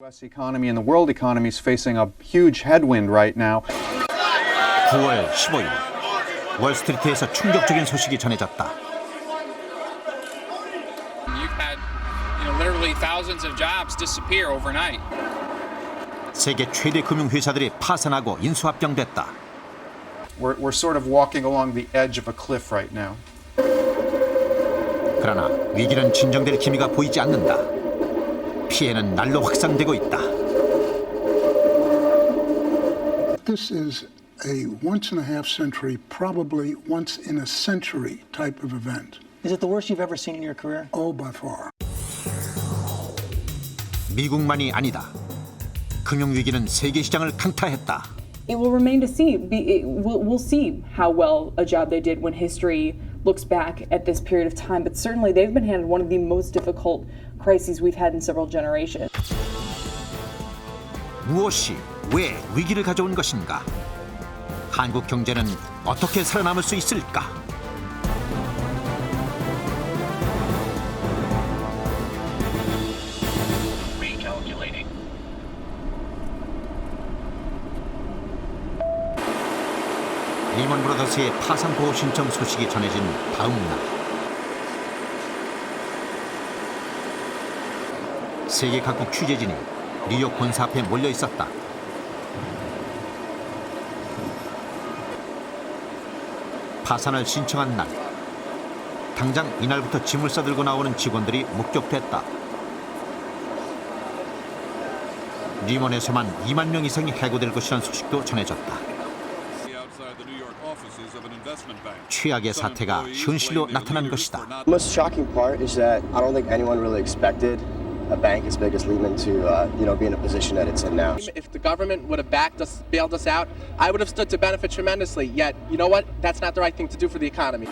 U.S. economy and the world economy is facing a huge headwind right now. 9월 15일 월스트리트에서 충격적인 소식이 전해졌다. You've had, literally thousands of jobs disappear overnight. 세계 최대 금융회사들이 파산하고 인수합병됐다. We're sort of walking along the edge of a cliff right now. 그러나 위기는 진정될 기미가 보이지 않는다. 피해는 날로 확산되고 있다. This is a once in a half century, probably once in a century type of event. Is it the worst you've ever seen in your career? Oh, by far. 미국만이 아니다. 금융위기는 세계 시장을 강타했다. It will remain to see. We'll see how well a job they did when history looks back at this period of time. But certainly they've been handed one of the most difficult crises we've had in several generations. 무엇이 왜 위기를 가져온 것인가? 한국 경제는 어떻게 살아남을 수 있을까? 리먼 브라더스의 파산 보호 신청 소식이 전해진 다음 날, 세계 각국 취재진이 뉴욕 본사 앞에 몰려 있었다. 파산을 신청한 날, 당장 이날부터 짐을 싸들고 나오는 직원들이 목격됐다. 리먼에서만 2만 명 이상이 해고될 것이라는 소식도 전해졌다. 최악의 사태가 현실로 나타난 것이다. The most shocking part is that I don't think anyone really expected a bank as big as Lehman to, be in a position that it's in now. If the government would have backed us, bailed us out, I would have stood to benefit tremendously. Yet, you know what? That's not the right thing to do for the economy.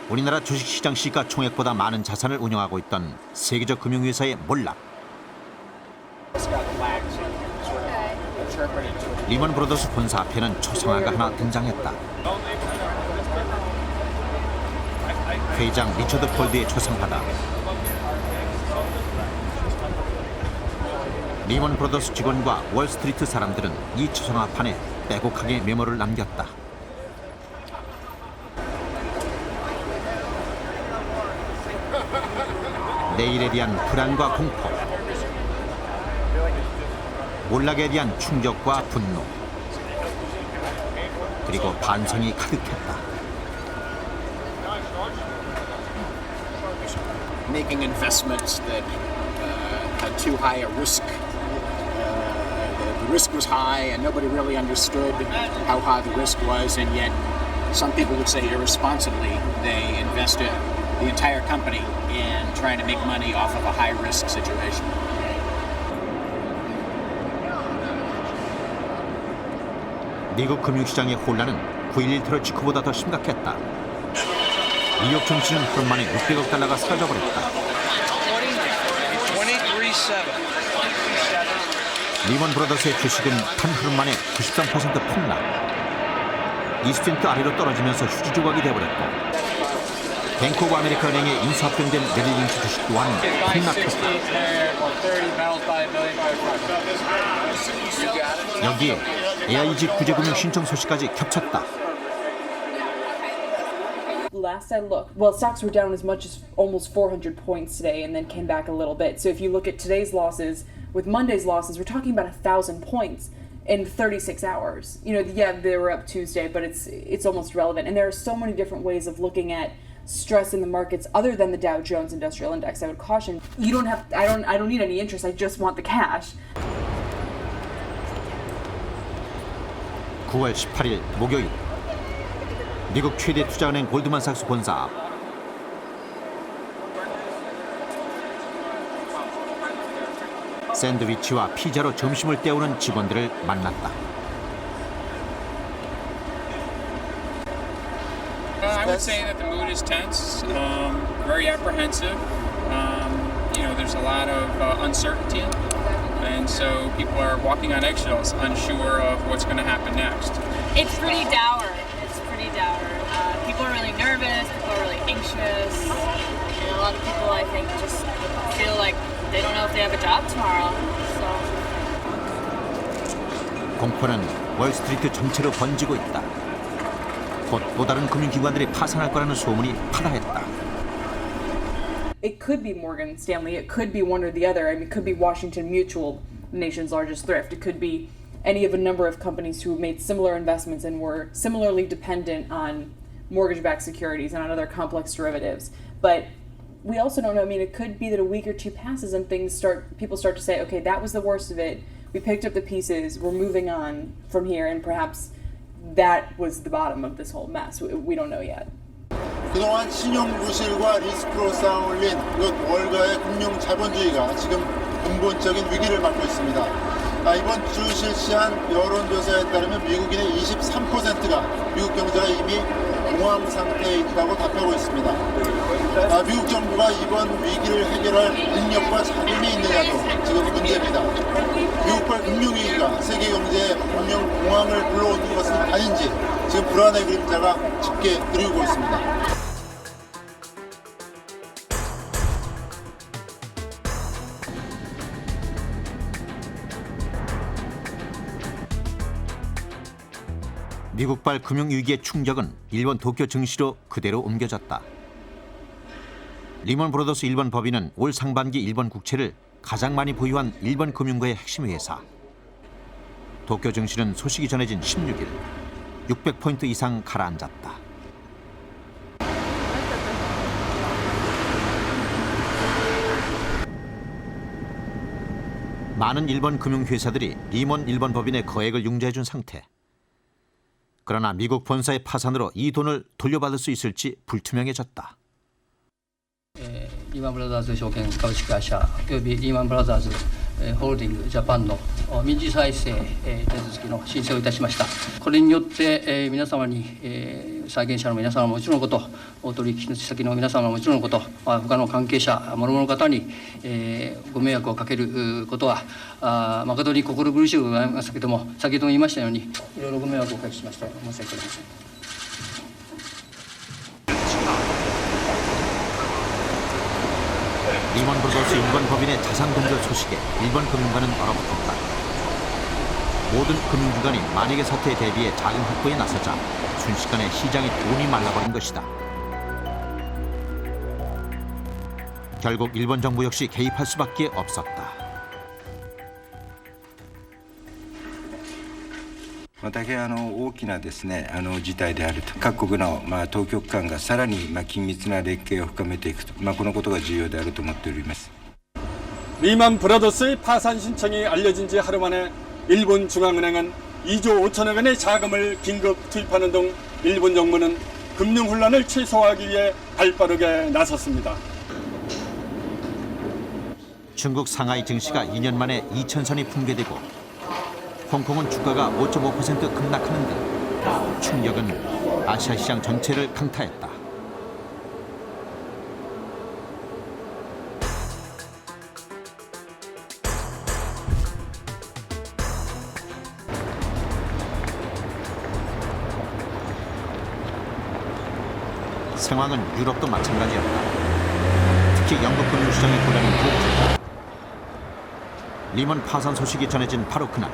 우리나라 주식시장 시가총액보다 많은 자산을 운영하고 있던 세계적 금융회사의 몰락. 리먼 브라더스 본사 앞에는 초상화가 하나 등장했다. 회장 리처드 폴드의 초상화다. 리먼 브라더스 직원과 월스트리트 사람들은 이 초상화판에 빼곡하게 메모를 남겼다. 내일에 대한 불안과 공포, 몰락에 대한 충격과 분노, 그리고 반성이 가득했다. Making investments that had too high a risk. The risk was high, and nobody really understood how high the risk was, and yet some people would say irresponsibly they invested the entire company in trying to make money off of a high-risk situation. 미국 금융시장의 혼란은 9.11 테러 직후보다 더 심각했다. 뉴욕 증시는 하루 만에 600억 달러가 사라져버렸다. 리먼 브라더스의 주식은 단 하루 만에 93% 폭락. 20센트 아래로 떨어지면서 휴지 조각이 되어버렸고, 뱅크 오브 아메리카 은행의 인수합병된 메릴 린치 주식 또한 폭락했다. 여기에 AIG 구제금융 신청 소식까지 겹쳤다. Last I looked, well, stocks were down as much as almost 400 points today and then came back a little bit. So if you look at today's losses with Monday's losses, we're talking about 1,000 points in 36 hours. Yeah, they were up Tuesday, but it's almost relevant. And there are so many different ways of looking at stress in the markets other than the Dow Jones Industrial Index. I would caution I don't need any interest. I just want the cash. 9월 18일 목요일, 미국 최대 투자은행 골드만삭스 본사 앞. 샌드위치와 피자로 점심을 때우는 직원들을 만났다. I would say that the mood is tense, very apprehensive. There's a lot of uncertainty, and so people are walking on eggshells, unsure of what's going to happen next. It's pretty dour. People are really nervous. People are really anxious. And a lot of people, I think, just feel like They don't know if they have a job tomorrow. So. 공포는 월스트리트 전체로 번지고 있다. 곧 또 다른 금융기관들이 파산할 거라는 소문이 파다했다. It could be Morgan Stanley. It could be one or the other. I mean, it could be Washington Mutual, the nation's largest thrift. It could be any of a number of companies who made similar investments and were similarly dependent on mortgage-backed securities and on other complex derivatives. But we also don't know. I mean, it could be that a week or two passes and people start to say, okay, that was the worst of it. We picked up the pieces. We're moving on from here, and perhaps that was the bottom of this whole mess. We don't know yet. 그동안 신용 부실과 리스크로 쌓아올린 이것 월가의 금융 자본주의가 지금 근본적인 위기를 맞고 있습니다. 이번 주 실시한 여론조사에 따르면 미국인의 23%가 미국 경제가 이미 공황 상태에 있다고 답하고 있습니다. 미국 정부가 이번 위기를 해결할 능력과 자금이 있느냐도 지금 문제입니다. 미국발 금융위기가 세계 경제에 금융 공황을 불러오는 것은 아닌지 지금 불안의 그림자가 짙게 그리고 있습니다. 미국발 금융위기의 충격은 일본 도쿄 증시로 그대로 옮겨졌다. 리먼 브로더스 일본 법인은 올 상반기 일본 국채를 가장 많이 보유한 일본 금융가의 핵심 회사. 도쿄 증시는 소식이 전해진 16일 600포인트 이상 가라앉았다. 많은 일본 금융회사들이 리먼 일본 법인의 거액을 융자해준 상태. 그러나 미국 본사의 파산으로 이 돈을 돌려받을 수 있을지 불투명해졌다. 리먼 브라더스証券株式会社およびリーマンブラザーズホールディングジャパンの民事再生手続きの申請をいたしました。これによって皆様に債権者の皆様はもちろんのこと、取引先の皆様はもちろんのこと、他の関係者諸々の方にご迷惑をかけることは誠に心苦しゅうございますけれども、先ほども言いましたようにいろいろご迷惑をおかけしまして申し訳ありません。 리먼 브로더스 일본 법인의 자산 동결 소식에 일본 금융가는 얼어붙었다. 모든 금융기관이 만약의 사태에 대비해 자금 확보에 나서자 순식간에 시장이 돈이 말라버린 것이다. 결국 일본 정부 역시 개입할 수밖에 없었다. 大変大きなですね事態であると各国の当局間がさらに緊密な連携を深めていくとこのことが重要であると思っております。 리먼 브라더스의 파산 신청이 알려진 지 하루 만에 일본 중앙은행은 2조 5천억 원의 자금을 긴급 투입하는 등 일본 정부는 금융 혼란을 최소화하기 위해 발빠르게 나섰습니다. 중국 상하이 증시가 2년 만에 2,000선이 붕괴되고 홍콩은 주가가 5.5% 급락하는 등 충격은 아시아 시장 전체를 강타했다. 상황은 유럽도 마찬가지였다. 특히 영국 금융시장이 고전인 브렉짓. 리먼 파산 소식이 전해진 바로 그날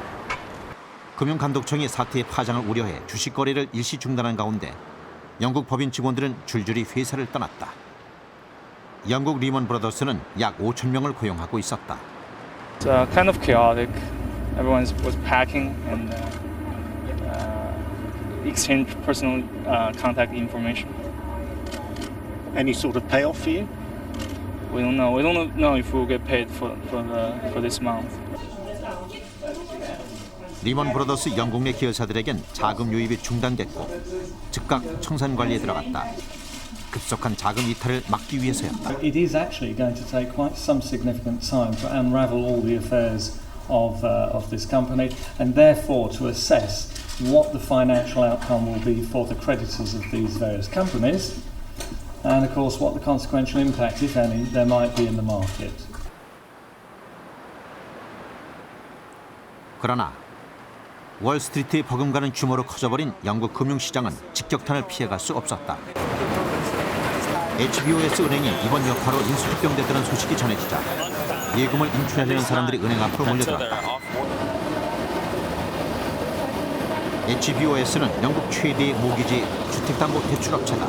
금융감독청이 사태의 파장을 우려해 주식 거래를 일시 중단한 가운데 영국 법인 직원들은 줄줄이 회사를 떠났다. 영국 리먼 브라더스는 약 5천 명을 고용하고 있었다. It's kind of chaotic. Everyone was packing and exchange personal contact information. Any sort of payoff for you? We don't know. We don't know if we'll get paid for this month. 리먼 브라더스 영국 내 기업사들에겐 자금 유입이 중단됐고 즉각 청산 관리에 들어갔다. 급속한 자금 이탈을 막기 위해서였다. It is actually going to take quite some significant time to unravel all the affairs of this company and therefore to assess what the financial outcome will be for the creditors of these various companies and of course what the consequential impact, if any, there might be in the market. 그러나 월스트리트의 버금가는 규모로 커져버린 영국 금융시장은 직격탄을 피해갈 수 없었다. HBOS 은행이 이번 여파로 인수합병됐다는 소식이 전해지자 예금을 인출하려는 사람들이 은행 앞으로 몰려들었다. HBOS는 영국 최대의 모기지 주택담보대출업체다.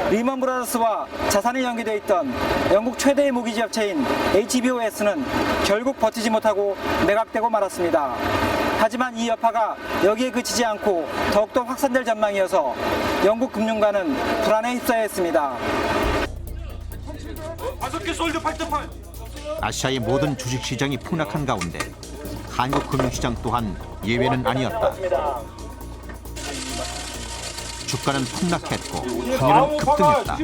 리먼 브라더스와 자산이 연계되어 있던 영국 최대의 모기지 업체인 HBOS는 결국 버티지 못하고 매각되고 말았습니다. 하지만 이 여파가 여기에 그치지 않고 더욱더 확산될 전망이어서 영국 금융가는 불안에 휩싸여 있습니다. 아시아의 모든 주식시장이 폭락한 가운데 한국 금융시장 또한 예외는 아니었다. 주가는 폭락했고 환율은 급등했다.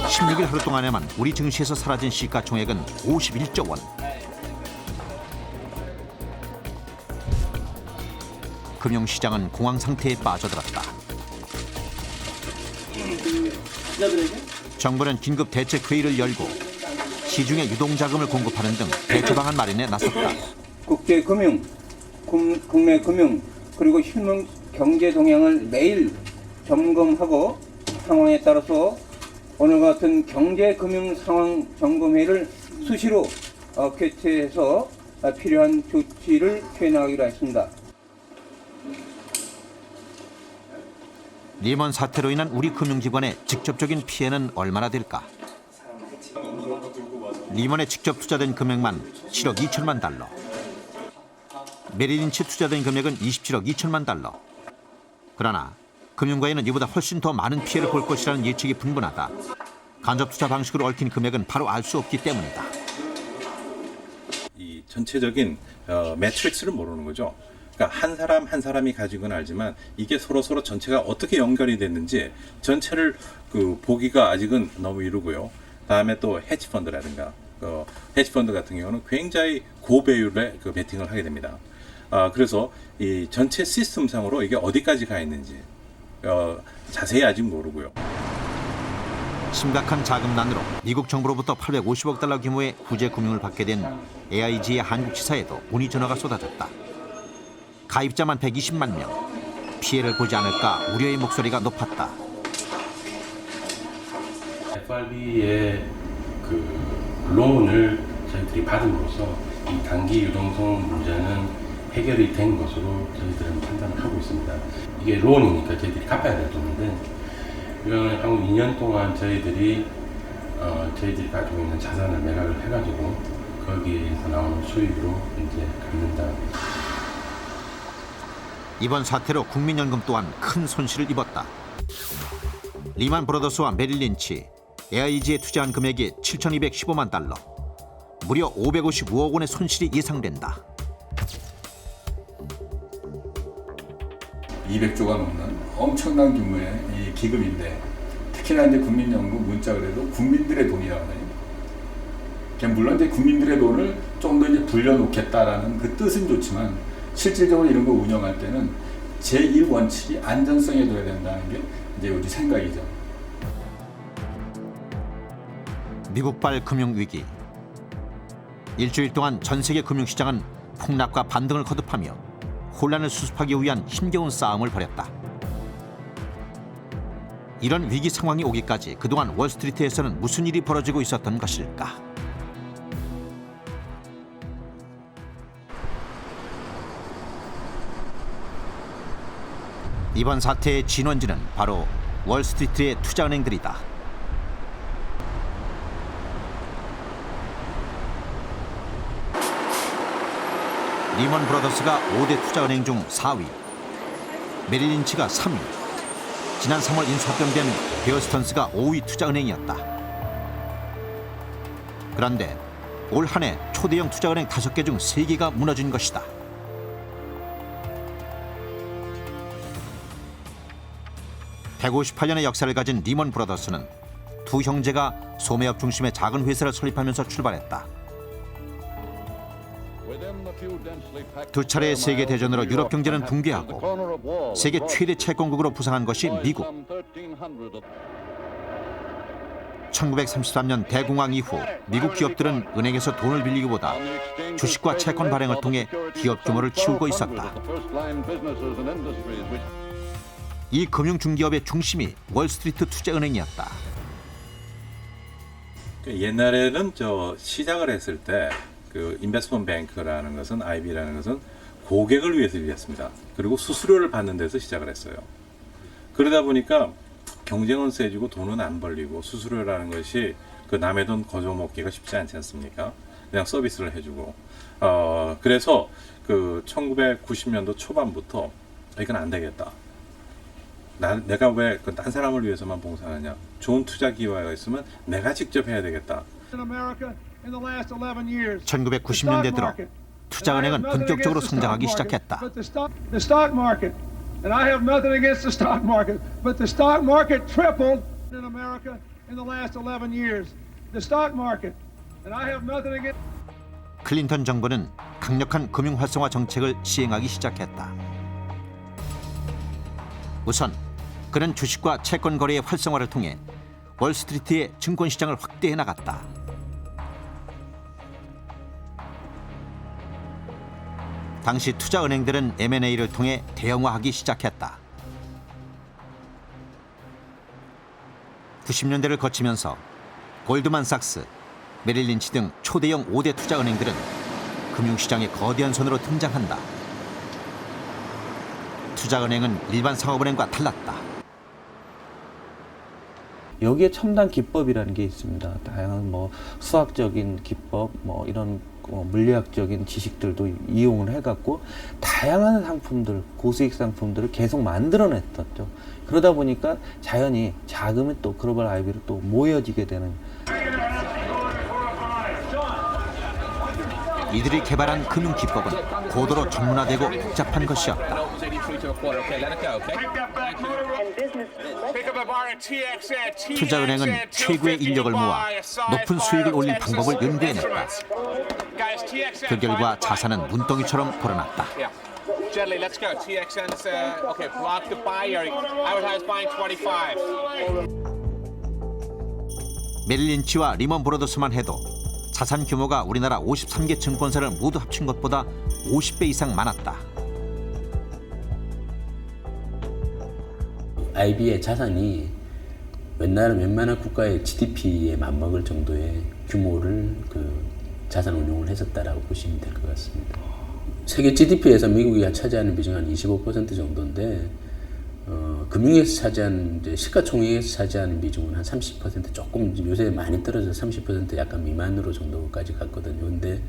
16일 하루 동안에만 우리 증시에서 사라진 시가총액은 51조 원. 금융시장은 공황 상태에 빠져들었다. 정부는 긴급 대책회의를 열고 시중에 유동자금을 공급하는 등 대처 방안 마련에 나섰다. 국제 금융, 국내 금융 그리고 실물 경제 동향을 매일 점검하고 상황에 따라서 오늘 같은 경제 금융 상황 점검회를 수시로 개최해서 필요한 조치를 취해나가기로 했습니다. 리먼 사태로 인한 우리 금융기관의 직접적인 피해는 얼마나 될까? 리먼에 직접 투자된 금액만 7억 2천만 달러. 메릴린치 투자된 금액은 27억 2천만 달러. 그러나 금융가에는 이보다 훨씬 더 많은 피해를 볼 것이라는 예측이 분분하다. 간접 투자 방식으로 얽힌 금액은 바로 알 수 없기 때문이다. 이 전체적인 매트릭스를 모르는 거죠. 그러니까 한 사람 한 사람이 가지고는 알지만 이게 서로 전체가 어떻게 연결이 됐는지 전체를 보기가 아직은 너무 이르고요. 다음에 또 헤지펀드라든가 헤지펀드 같은 경우는 굉장히 고배율의 베팅을 하게 됩니다. 그래서 이 전체 시스템상으로 이게 어디까지 가 있는지 자세히 아직 모르고요. 심각한 자금난으로 미국 정부로부터 850억 달러 규모의 구제 금융을 받게 된 AIG의 한국 지사에도 문의 전화가 쏟아졌다. 가입자만 120만 명. 피해를 보지 않을까 우려의 목소리가 높았다. FRB의 론을 저희들이 받음으로써 이 단기 유동성 문제는 해결이 된 것으로 저희들은 판단을 하고 있습니다. 이게 론이니까 저희들이 갚아야 될 돈인데 이거는 향후 2년 동안 저희들이 가지고 있는 자산을 매각을 해가지고 거기에서 나오는 수익으로 이제 갚는다. 이번 사태로 국민연금 또한 큰 손실을 입었다. 리만 브라더스와 메릴린치, AIG에 투자한 금액이 7,215만 달러. 무려 555억 원의 손실이 예상된다. 200조가 넘는 엄청난 규모의 이 기금인데 특히나 이제 국민연금 문자 그래도 국민들의 돈이라거든요. 물론 이제 국민들의 돈을 좀 더 이제 불려놓겠다라는 그 뜻은 좋지만 실질적으로 이런 거 운영할 때는 제1원칙이 안전성에 둬야 된다는 게 이제 우리 생각이죠. 미국발 금융위기. 일주일 동안 전 세계 금융시장은 폭락과 반등을 거듭하며 혼란을 수습하기 위한 힘겨운 싸움을 벌였다. 이런 위기 상황이 오기까지 그동안 월스트리트에서는 무슨 일이 벌어지고 있었던 것일까? 이번 사태의 진원지는 바로 월스트리트의 투자은행들이다. 리먼 브라더스가 5대 투자은행 중 4위, 메릴린치가 3위, 지난 3월 인수합병된 베어 스턴스가 5위 투자은행이었다. 그런데 올 한 해 초대형 투자은행 5개 중 3개가 무너진 것이다. (158년의) 역사를 가진 리먼 브라더스는 두 형제가 소매업 중심의 작은 회사를 설립하면서 출발했다. 두 차례의 세계 대전으로 유럽 경제는 붕괴하고 세계 최대 채권국으로 부상한 것이 미국. 1933년 대공황 이후 미국 기업들은 은행에서 돈을 빌리기보다 주식과 채권 발행을 통해 기업 규모를 키우고 있었다. 이 금융 중기업의 중심이 월스트리트 투자은행이었다. 옛날에는 시작을 했을 때 그 인베스트먼트 뱅크라는 것은 IB라는 것은 고객을 위해서 일했습니다. 그리고 수수료를 받는 데서 시작을 했어요. 그러다 보니까 경쟁은 세지고 돈은 안 벌리고 수수료라는 것이 그 남의 돈 거저먹기가 쉽지 않지 않습니까? 그냥 서비스를 해주고 그래서 그 1990년도 초반부터 이건 안 되겠다. 내가 왜 딴 사람을 위해서만 봉사하냐? 좋은 투자 기회가 있으면 내가 직접 해야 되겠다. 1990년대 들어 투자은행은 본격적으로 성장하기 시작했다. The stock market, and I have nothing against the stock market, but the stock market tripled in America in the last 11 years. The stock market, and I have nothing against. 클린턴 정부는 강력한 금융 활성화 정책을 시행하기 시작했다. 우선 그는 주식과 채권 거래의 활성화를 통해 월스트리트의 증권 시장을 확대해 나갔다. 당시 투자은행들은 M&A를 통해 대형화하기 시작했다. 90년대를 거치면서 골드만삭스, 메릴린치 등 초대형 5대 투자은행들은 금융시장의 거대한 손으로 등장한다. 투자은행은 일반 상업은행과 달랐다. 여기에 첨단 기법이라는 게 있습니다. 다양한 수학적인 기법, 이런 물리학적인 지식들도 이용을 해갖고 다양한 상품들, 고수익 상품들을 계속 만들어냈었죠. 그러다 보니까 자연히 자금이 또 글로벌 IB로 또 모여지게 되는. 이들이 개발한 금융 기법은 고도로 전문화되고 복잡한 것이었다. 투자은행은 최고의 인력을 모아 높은 수익을 올릴 방법을 연구해냈다. 그 결과 자산은 눈덩이처럼 불어났다. 메릴린치와 리먼 브로더스만 해도 자산 규모가 우리나라 53개 증권사를 모두 합친 것보다 50배 이상 많았다. IB의 자산이 웬만한 국가의 GDP에 맞먹을 정도의 규모를 자산 운용을 했었다라고 보시면 될 것 같습니다. 세계 GDP에서 미국이 차지하는 비중은 한 25% 정도인데 금융에서 차지하는 시가총액에서 차지하는 비중은 한 30% 조금 요새 많이 떨어져서 30% 약간 미만으로 정도까지 갔거든요. 근데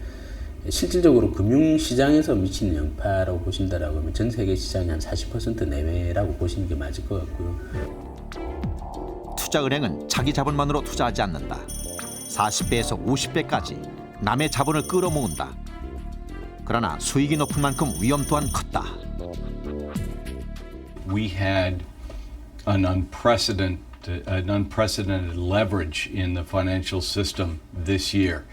실질적으로 금융시장에서 미치는 영파라고 보신다라고 하면 전 세계 시장이 한 40% 내외라고 보시는 게 맞을 것 같고요. 투자은행은 자기 자본만으로 투자하지 않는다. 40배에서 50배까지 남의 자본을 끌어모은다. 그러나 수익이 높은 만큼 위험 또한 컸다. We had an unprecedented leverage in the financial system this year.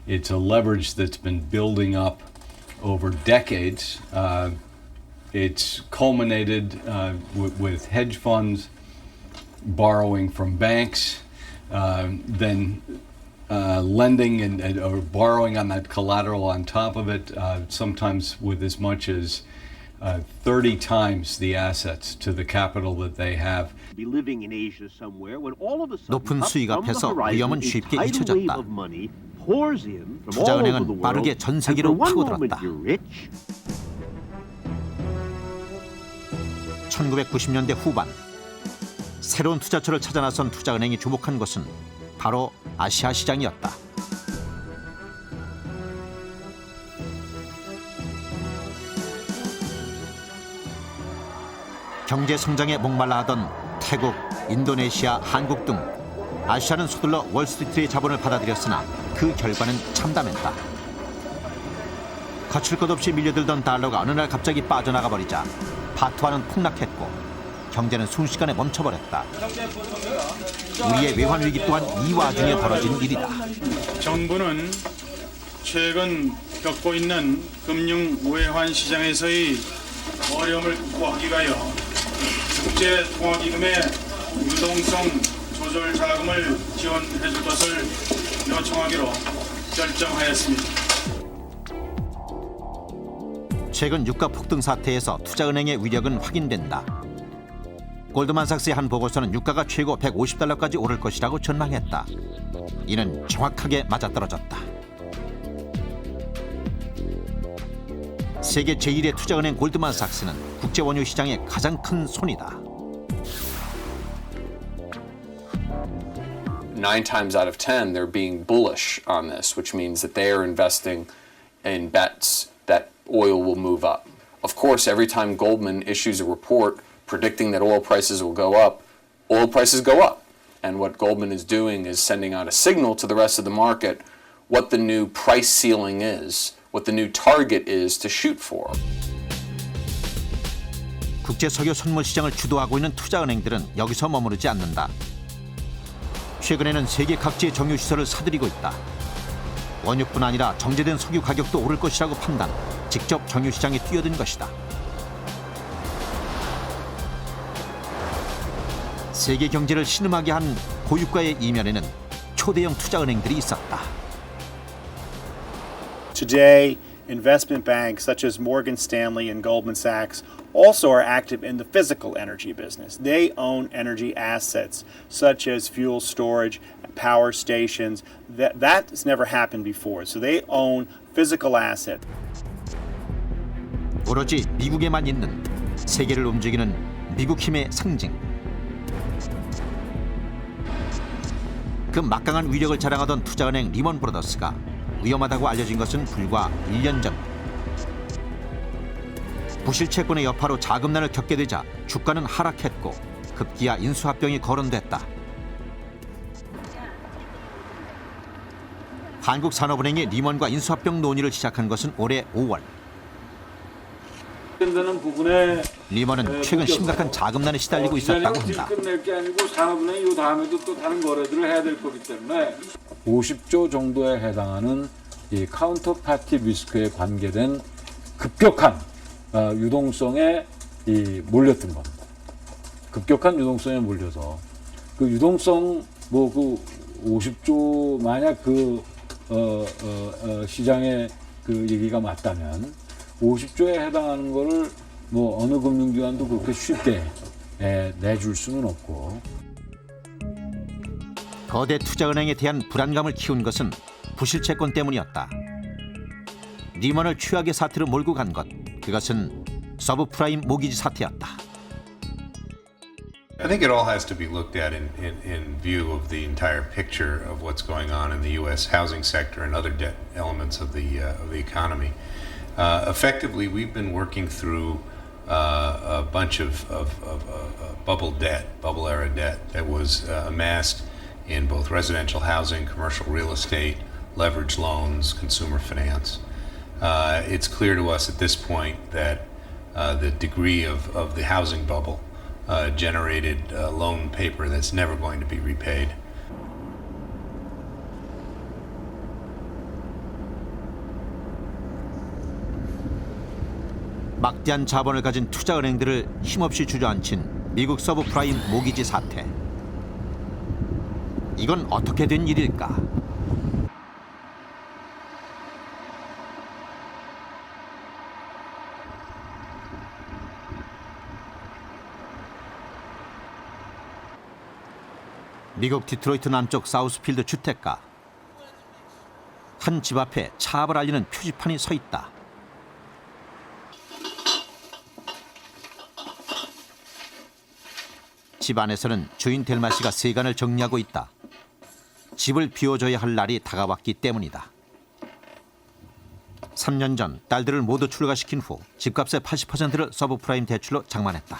It's a leverage that's been building up over decades. It's culminated with hedge funds borrowing from banks, then lending or borrowing on that collateral on top of it, sometimes with as much as 30 times the assets to the capital that they have. 높은 수익 앞에서 위험은 쉽게 잊혀졌다. 투자은행은 빠르게 전 세계로 파고들었다. 1990년대 후반 새로운 투자처를 찾아 나선 투자은행이 주목한 것은 바로 아시아 시장이었다. 경제 성장에 목말라 하던 태국, 인도네시아, 한국 등 아시아는 서둘러 월스트리트의 자본을 받아들였으나 그 결과는 참담했다. 거칠 것 없이 밀려들던 달러가 어느 날 갑자기 빠져나가 버리자 바트화는 폭락했고 경제는 순식간에 멈춰버렸다. 우리의 외환 위기 또한 이 와중에 벌어진 일이다. 정부는 최근 겪고 있는 금융 외환 시장에서의 어려움을 극복하기 위하여 국제통화기금의 유동성 조절 자금을 지원해 줄 것을 요청하기로 결정하였습니다. 최근 유가 폭등 사태에서 투자은행의 위력은 확인된다. 골드만삭스의 한 보고서는 유가가 최고 $150까지 오를 것이라고 전망했다. 이는 정확하게 맞아떨어졌다. 세계 제1의 투자은행 골드만삭스는 국제 원유 시장의 가장 큰 손이다. 9 times out of 10, they're being bullish on this, which means that they are investing in bets that oil will move up. Of course, every time Goldman issues a report predicting that oil prices will go up, oil prices go up. And what Goldman is doing is sending out a signal to the rest of the market what the new price ceiling is, what the new target is to shoot for. 국제 석유 선물 시장을 주도하고 있는 투자은행들은 여기서 머무르지 않는다. 최근에는 세계 각지의 정유 시설을 사들이고 있다. 원유뿐 아니라 정제된 석유 가격도 오를 것이라고 판단, 직접 정유 시장에 뛰어든 것이다. 세계 경제를 신음하게 한 고유가의 이면에는 초대형 투자은행들이 있었다. Today, investment banks such as Morgan Stanley and Goldman Sachs also are active in the physical energy business. They own energy assets such as fuel storage, power stations. That's never happened before. So they own physical assets. 오로지 미국에만 있는 세계를 움직이는 미국 힘의 상징. 그 막강한 위력을 자랑하던 투자은행 리먼 브라더스가 위험하다고 알려진 것은 불과 1년 전. 부실 채권의 여파로 자금난을 겪게 되자 주가는 하락했고 급기야 인수합병이 거론됐다. 한국산업은행이 리먼과 인수합병 논의를 시작한 것은 올해 5월. 리먼은 최근 심각한 자금난에 시달리고 있었다고 한다. 끝낼 게 아니고 산업은행이 이 다음에도 또 다른 거래들을 해야 될 거기 때문에 50조 정도에 해당하는 이 카운터파티 리스크에 관계된 급격한 유동성에 몰렸던 겁니다. 급격한 유동성에 몰려서 그 유동성 그 50조 만약 시장의 그 얘기가 맞다면 50조에 해당하는 거를 어느 금융기관도 그렇게 쉽게 내줄 수는 없고. 거대 투자은행에 대한 불안감을 키운 것은 부실 채권 때문이었다. 리먼을 최악의 사태로 몰고 간 것, 그것은 서브프라임 모기지 사태였다. I think it all has to be looked at in view of the entire picture of what's going on in the U.S. housing sector and other debt elements of the economy. Effectively, we've been working through a bunch of bubble debt, bubble era debt that was amassed in both residential housing, commercial real estate, leveraged loans, consumer finance. It's clear to us at this point that the degree of the housing bubble generated loan paper that's never going to be repaid. 막대한 자본을 가진 투자은행들을 힘없이 주저앉힌 미국 서브프라임 모기지 사태. 이건 어떻게 된 일일까? 미국 디트로이트 남쪽 사우스필드 주택가. 한 집 앞에 차압을 알리는 표지판이 서 있다. 집 안에서는 주인 델마 씨가 세간을 정리하고 있다. 집을 비워줘야 할 날이 다가왔기 때문이다. 3년 전 딸들을 모두 출가시킨 후 집값의 80%를 서브프라임 대출로 장만했다.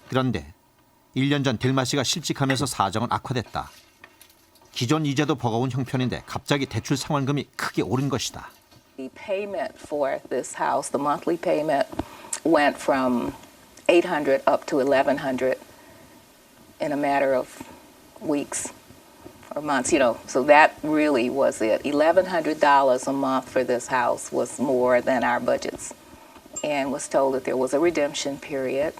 그런데 1년 전 델마 씨가 실직하면서 사정은 악화됐다. 기존 이자도 버거운 형편인데 갑자기 대출 상환금이 크게 오른 것이다. The payment for this house, the monthly payment, went from $800 up to $1,100 in a matter of weeks or months, so that really was it. $1,100 a month for this house was more than our budgets, and was told that there was a redemption period.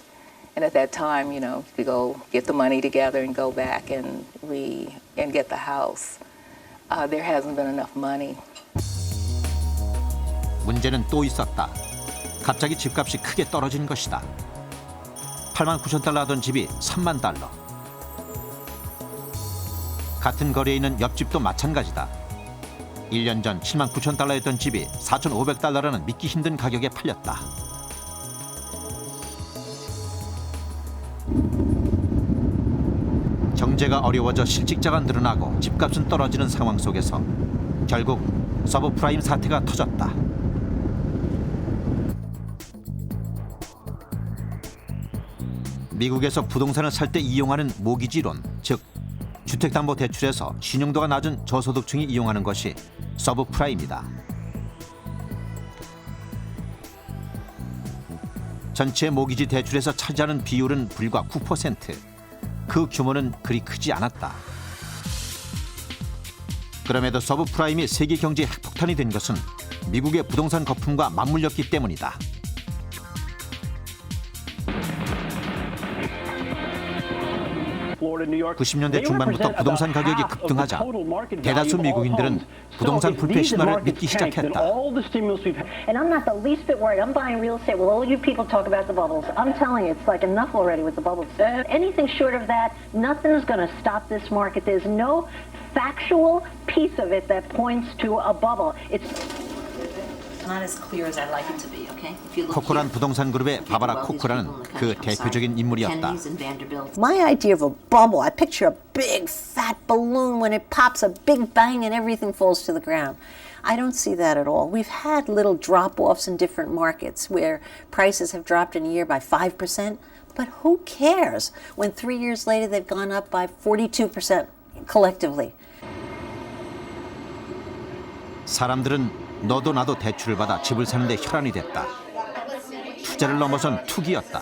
And at that time, you could go get the money together and go back and get the house. There hasn't been enough money. 문제는 또 있었다. 갑자기 집값이 크게 떨어진 것이다. 89,000달러 하던 집이 30,000달러. 같은 거리에 있는 옆집도 마찬가지다. 1년 전 7만 9천 달러였던 집이 4,500달러라는 믿기 힘든 가격에 팔렸다. 경제가 어려워져 실직자가 늘어나고 집값은 떨어지는 상황 속에서 결국 서브프라임 사태가 터졌다. 미국에서 부동산을 살 때 이용하는 모기지론, 즉 주택담보대출에서 신용도가 낮은 저소득층이 이용하는 것이 서브프라임이다. 전체 모기지 대출에서 차지하는 비율은 불과 9%. 그 규모는 그리 크지 않았다. 그럼에도 서브프라임이 세계 경제의 핵폭탄이 된 것은 미국의 부동산 거품과 맞물렸기 때문이다. 90년대 중반부터 부동산 가격이 급등하자 대다수 미국인들은 부동산 불패 신화를 믿기 시작했다. And I'm not the least bit worried. I'm buying real estate. Well, all you people talk about the bubbles. I'm telling you, it's like enough already with the bubbles. Anything short of that, nothing is going to stop this market. There's no factual piece of it that points to a bubble. It's not as clear as I'd like it to be. Okay? If you look 코코란 부동산 그룹의 바바라 코코라는 그 대표적인 인물이었다. my idea of a bubble. I picture a big fat balloon when it pops a big bang and everything falls to the ground. I don't see that at all. We've had little drop-offs in different markets where prices have dropped in a year by 5%, but who cares when 3 years later they've gone up by 42% collectively? 사람들은 너도 나도 대출을 받아 집을 사는 데 혈안이 됐다. 투자를 넘어선 투기였다.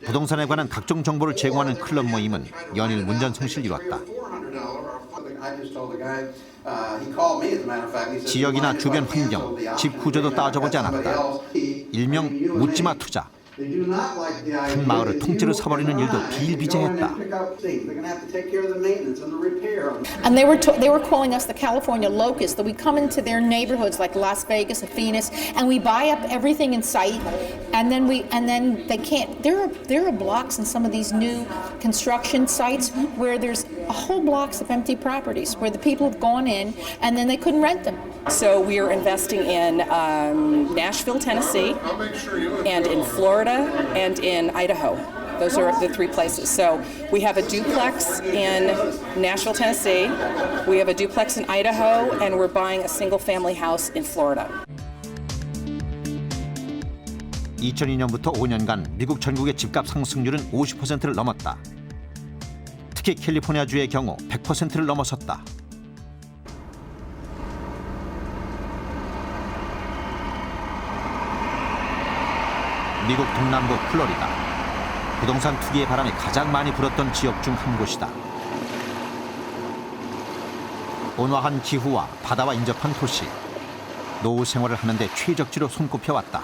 부동산에 관한 각종 정보를 제공하는 클럽 모임은 연일 문전성시를 이뤘다. 지역이나 주변 환경, 집 구조도 따져보지 않았다. 일명 묻지마 투자. 한 마을을 통째로 사버리는 일도 비일비재했다. And they were calling us the California locusts, that we come into their neighborhoods like Las Vegas and Phoenix, and we buy up everything in sight, and then they can't. There are blocks in some of these new construction sites where there's a whole blocks of empty properties where the people have gone in and then they couldn't rent them. So we are investing in Nashville, Tennessee, and in Florida, and in Idaho. Those are the three places. So we have a duplex in Nashville, Tennessee. We have a duplex in Idaho, and we're buying a single-family house in Florida. 2002년부터 5년간 미국 전국의 집값 상승률은 50%를 넘었다. 특히 캘리포니아주의 경우 100%를 넘어섰다. 미국 동남부 플로리다. 부동산 투기의 바람이 가장 많이 불었던 지역 중 한 곳이다. 온화한 기후와 바다와 인접한 도시. 노후 생활을 하는데 최적지로 손꼽혀왔다.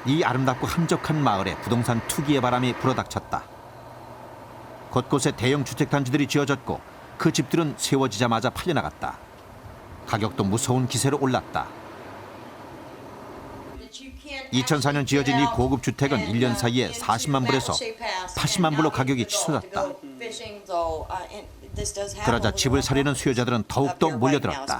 이 아름답고 한적한 마을에 부동산 투기의 바람이 불어닥쳤다. 곳곳에 대형 주택 단지들이 지어졌고 그 집들은 세워지자마자 팔려나갔다. 가격도 무서운 기세로 올랐다. 2004년 지어진 이 고급 주택은 1년 사이에 40만 불에서 80만 불로 가격이 치솟았다. 그러자 집을 사려는 수요자들은 더욱더 몰려들었다.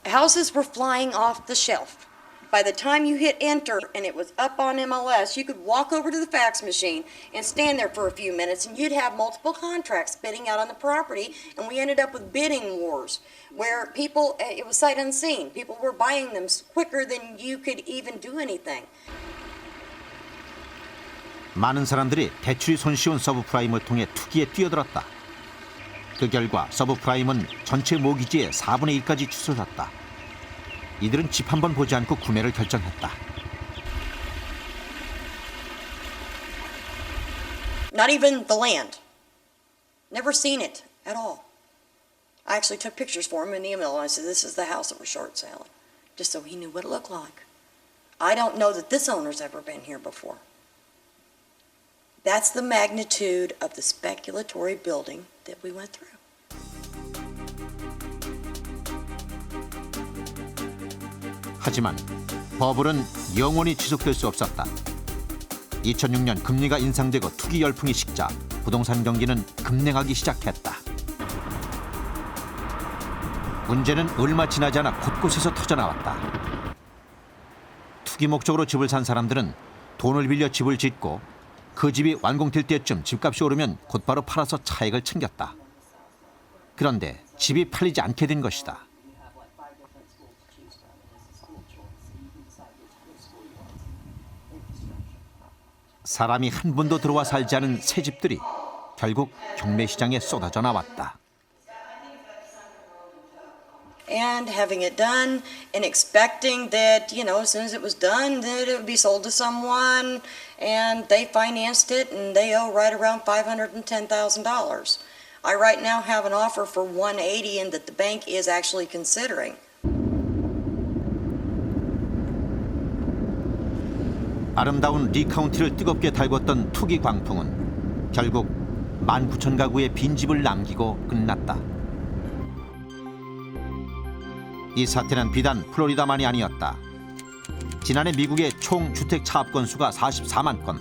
Houses were flying off the shelf. By the time you hit enter and it was up on MLS, you could walk over to the fax machine and stand there for a few minutes and you'd have multiple contracts bidding out on the property, and we ended up with bidding wars where people, it was sight unseen. People were buying them quicker than you could even do anything. 많은 사람들이 대출이 손쉬운 서브프라임을 통해 투기에 뛰어들었다. 그 결과 서브프라임은 전체 모기지의 4분의 1까지 치솟았다. 이들은 집 한 번 보지 않고 구매를 결정했다. Not even the land. Never seen it at all. I actually took pictures for him in the email and I said, this is the house that we're short selling, just so he knew what it looked like. I don't know that this owner's ever been here before. That's the magnitude of the speculatory building that we went through. 하지만 버블은 영원히 지속될 수 없었다. 2006년 금리가 인상되고 투기 열풍이 식자 부동산 경기는 급냉하기 시작했다. 문제는 얼마 지나지 않아 곳곳에서 터져나왔다. 투기 목적으로 집을 산 사람들은 돈을 빌려 집을 짓고 그 집이 완공될 때쯤 집값이 오르면 곧바로 팔아서 차익을 챙겼다. 그런데 집이 팔리지 않게 된 것이다. 사람이 한 번도 들어와 살지 않은 새 집들이 결국 경매 시장에 쏟아져 나왔다. And having it done and expecting that, as soon as it was done, that it would be sold to someone, and they financed it and they owe right around $510,000. I right now have an offer for $180,000 and that the bank is actually considering. 아름다운 리 카운티를 뜨겁게 달궜던 투기 광풍은 결국 19,000가구의 빈집을 남기고 끝났다. 이 사태는 비단 플로리다만이 아니었다. 지난해 미국의 총 주택 차압 건수가 44만 건,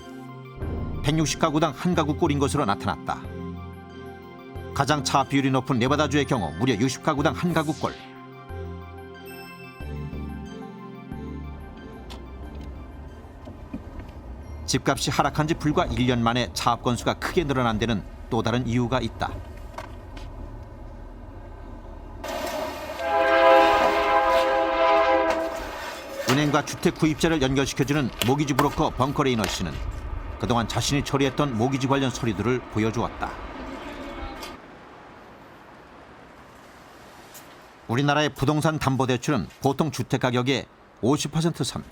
160가구당 한 가구꼴인 것으로 나타났다. 가장 차압 비율이 높은 네바다주의 경우 무려 60가구당 한 가구꼴. 집값이 하락한 지 불과 1년 만에 차압 건수가 크게 늘어난 데는 또 다른 이유가 있다. 은행과 주택 구입자를 연결시켜주는 모기지 브로커 벙커 레이너 씨는 그동안 자신이 처리했던 모기지 관련 서류들을 보여주었다. 우리나라의 부동산 담보대출은 보통 주택가격의 50% 선.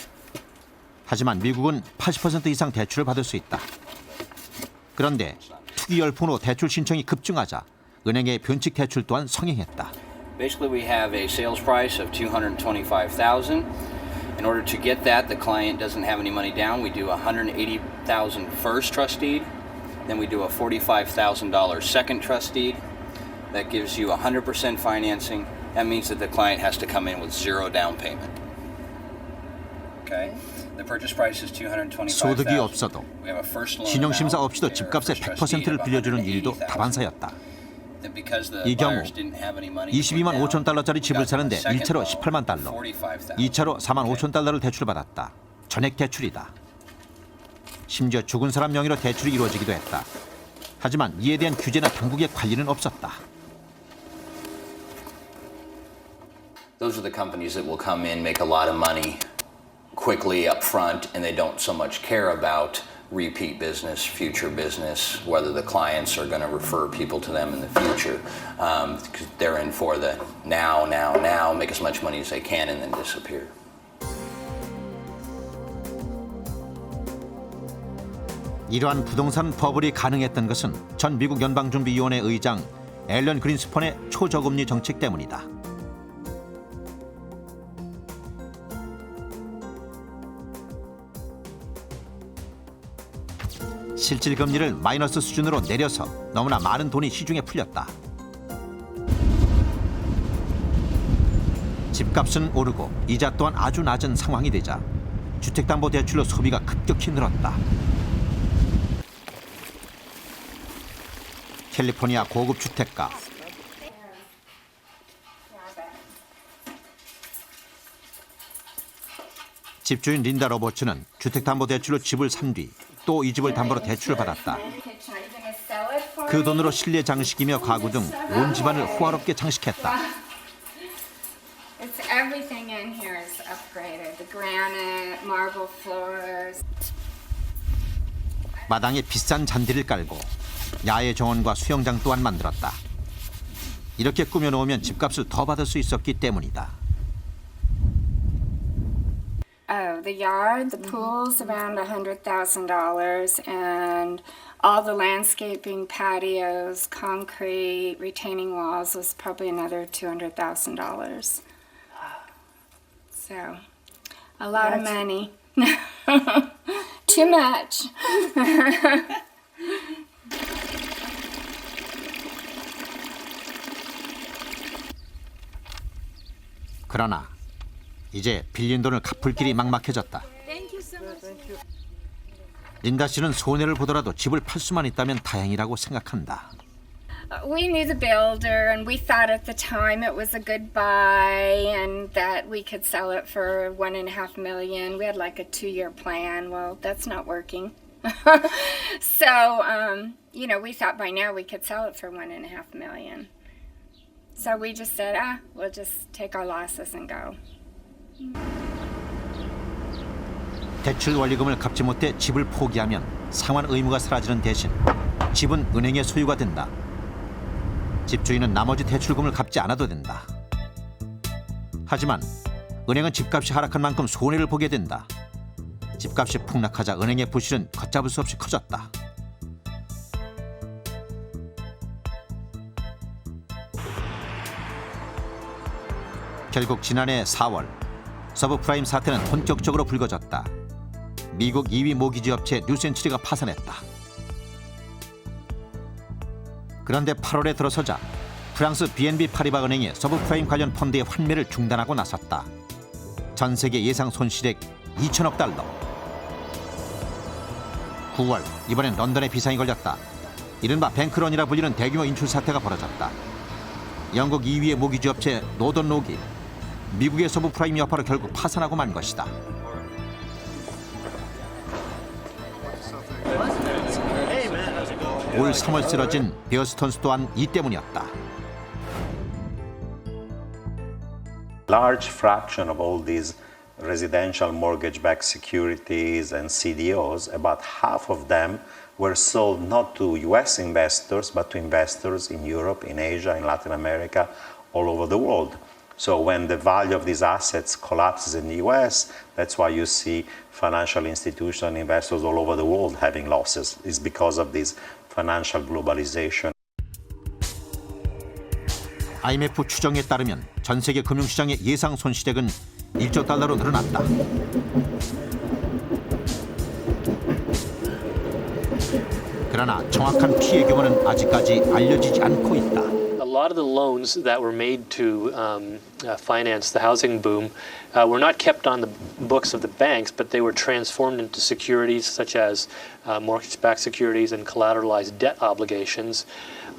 하지만 미국은 80% 이상 대출을 받을 수 있다. 그런데 투기 열풍으로 대출 신청이 급증하자 은행의 변칙 대출 또한 성행했다. Basically, we have a sales price of $225,000. In order to get that, the client doesn't have any money down. We do $180,000 first trust deed. Then we do a $45,000 second trust deed. That gives you 100% financing. That means that the client has to come in with zero down payment. Okay. The purchase price is $225,000. 소득이 없어도 신용심사 없이도 집값의 100%를 빌려주는 일도 다반사였다. 이 경우 22만 5천 달러짜리 집을 사는데 1차로 18만 달러, 2차로 4만 5천 달러를 대출받았다. 전액 대출이다. 심지어 죽은 사람 명의로 대출이 이루어지기도 했다. 하지만 이에 대한 규제나 당국의 관리는 없었다. Those are the companies that will come in, make a lot of money quickly up front, and they don't so much care about repeat business, future business, whether the clients are going to refer people to them in the future. Because they're in for the now, make as much money as they can and then disappear. 이러한 부동산 버블이 가능했던 것은 전 미국 연방준비위원회 의장 앨런 그린스펀의 초저금리 정책 때문이다. 실질 금리를 마이너스 수준으로 내려서 너무나 많은 돈이 시중에 풀렸다. 집값은 오르고 이자 또한 아주 낮은 상황이 되자 주택담보대출로 소비가 급격히 늘었다. 캘리포니아 고급 주택가. 집주인 린다 로버츠는 주택담보대출로 집을 산 뒤 또 이 집을 담보로 대출을 받았다. 그 돈으로 실내 장식이며 가구 등 온 집안을 호화롭게 장식했다. Everything in here is upgraded. The granite, marble floors. 마당에 비싼 잔디를 깔고 야외 정원과 수영장 또한 만들었다. 이렇게 꾸며놓으면 집값을 더 받을 수 있었기 때문이다. Oh, the yard, the pool's around $100,000, and all the landscaping, patios, concrete, retaining walls was probably another $200,000. So, a lot of money. Too much. 그러나 이제 빌린 돈을 갚을 길이 막막해졌다. 린다 씨는 손해를 보더라도 집을 팔 수만 있다면 다행이라고 생각한다. We knew the builder, and we thought at the time it was a good buy and that we could sell it for $1.5 million. We had like a 2-year plan. Well, that's not working. So, we thought by now we could sell it for $1.5 million. So we just said, we'll just take our losses and go. 대출 원리금을 갚지 못해 집을 포기하면 상환 의무가 사라지는 대신 집은 은행의 소유가 된다. 집주인은 나머지 대출금을 갚지 않아도 된다. 하지만 은행은 집값이 하락한 만큼 손해를 보게 된다. 집값이 폭락하자 은행의 부실은 걷잡을 수 없이 커졌다. 결국 지난해 4월 서브프라임 사태는 본격적으로 불거졌다. 미국 2위 모기지 업체 뉴센츄리가 파산했다. 그런데 8월에 들어서자 프랑스 BNP 파리바 은행이 서브프라임 관련 펀드의 환매를 중단하고 나섰다. 전 세계 예상 손실액 2천억 달러. 9월 이번엔 런던에 비상이 걸렸다. 이른바 뱅크런이라 불리는 대규모 인출 사태가 벌어졌다. 영국 2위의 모기지 업체 노던 록이 미국의 서브프라임 여파로 결국 파산하고 만 것이다. 올 3월 쓰러진 베어 스톤스 또한 이 때문이었다. Large fraction of all these residential mortgage-backed securities and CDOs, about half of them were sold not to US investors, but to investors in Europe, in Asia, in Latin America, all over the world. So when the value of these assets collapses in the US, that's why you see financial institution investors all over the world having losses. It's because of this financial globalization. IMF 추정에 따르면 전 세계 금융시장의 예상 손실액은 1조 달러로 늘어났다. 그러나 정확한 피해 규모는 아직까지 알려지지 않고 있다. A lot of the loans that were made to finance the housing boom were not kept on the books of the banks, but they were transformed into securities such as mortgage-backed securities and collateralized debt obligations.